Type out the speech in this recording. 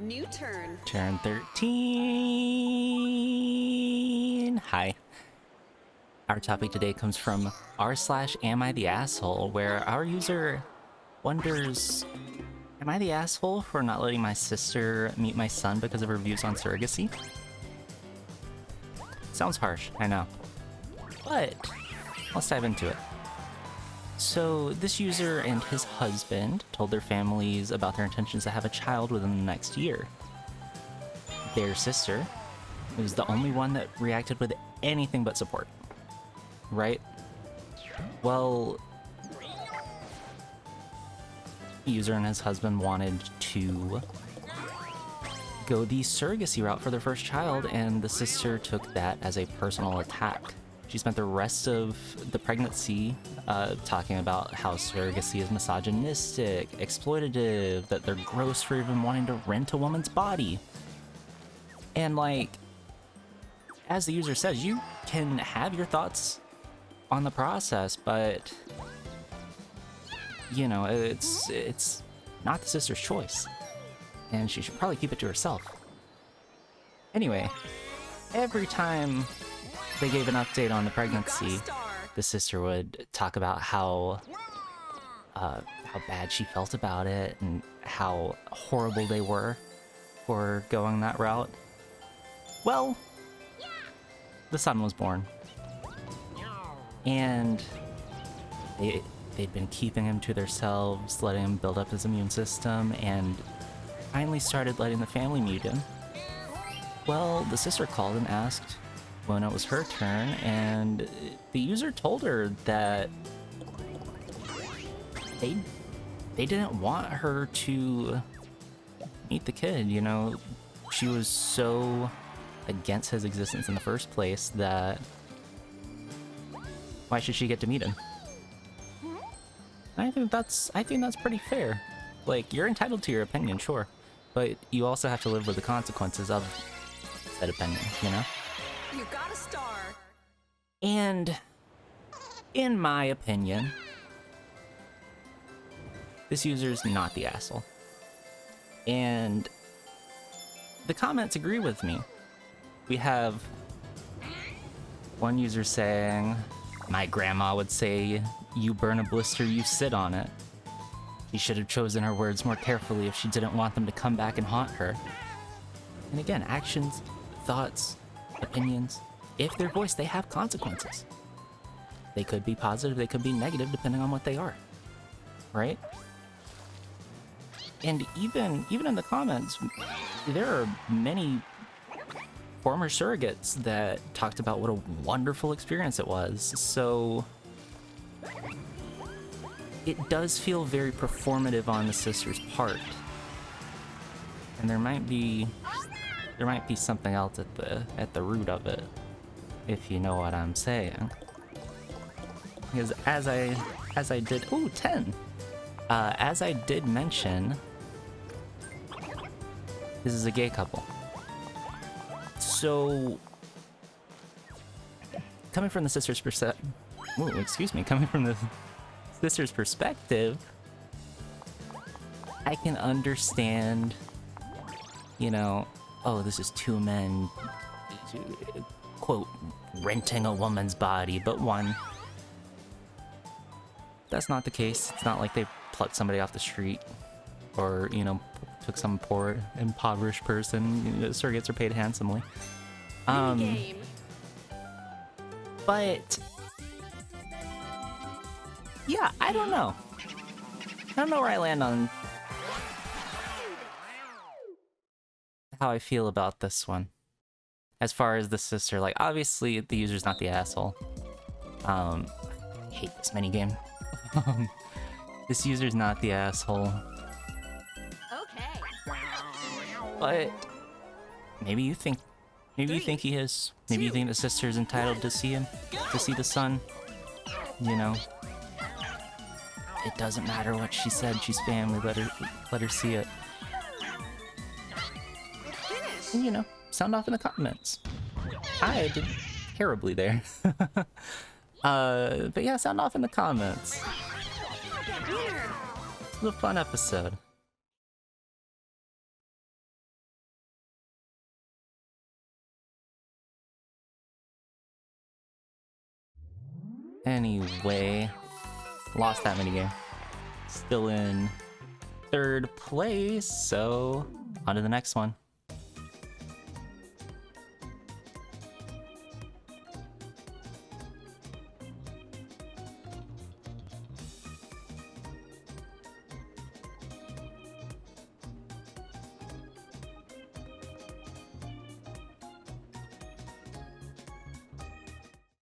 New turn. Turn 13. Hi. Our topic today comes from r/am I the asshole, where our user wonders, am I the asshole for not letting my sister meet my son because of her views on surrogacy? Sounds harsh, I know. But let's dive into it. So this user and his husband told their families about their intentions to have a child within the next year. Their sister was the only one that reacted with anything but support. Right? Well, the user and his husband wanted to go the surrogacy route for their first child, and the sister took that as a personal attack. She spent the rest of the pregnancy talking about how surrogacy is misogynistic, exploitative, that they're gross for even wanting to rent a woman's body. And like, as the user says, you can have your thoughts on the process, but you know, it's not the sister's choice, and she should probably keep it to herself. Anyway, every time they gave an update on the pregnancy, the sister would talk about how bad she felt about it and how horrible they were for going that route. Well, the son was born, and they'd been keeping him to themselves, letting him build up his immune system, and finally started letting the family meet him. Well, the sister called and asked when it was her turn, and the user told her that they didn't want her to meet the kid, you know? She was so against his existence in the first place that why should she get to meet him? I think that's pretty fair. Like, you're entitled to your opinion, sure, but you also have to live with the consequences of that opinion, you know? You got a star. And in my opinion, this user's not the asshole. And the comments agree with me. We have one user saying, my grandma would say, you burn a blister, you sit on it. She should have chosen her words more carefully if she didn't want them to come back and haunt her. And again, actions, thoughts, opinions, if they're voiced, they have consequences. They could be positive, they could be negative, depending on what they are. Right? And even in the comments, there are many former surrogates that talked about what a wonderful experience it was. So it does feel very performative on the sister's part. And there might be something else at the root of it, if you know what I'm saying. Because as I did, ooh, 10. As I did mention, this is a gay couple. So coming from the sister's perspective, I can understand, you know, oh, this is two men, quote, renting a woman's body, but one, that's not the case. It's not like they plucked somebody off the street or, you know, took some poor, impoverished person. You know, surrogates are paid handsomely. Game. But yeah, I don't know. I don't know where I land on how I feel about this one. As far as the sister, like, obviously the user's not the asshole. I hate this minigame. This user's not the asshole. Okay. But maybe you think he is. Maybe you think the sister's entitled to see him, to see the son. You know, it doesn't matter what she said. She's family. Let her see it. And, you know, sound off in the comments. I did terribly there. But yeah, sound off in the comments. It was a fun episode. Anyway, lost that minigame. Still in third place, so on to the next one.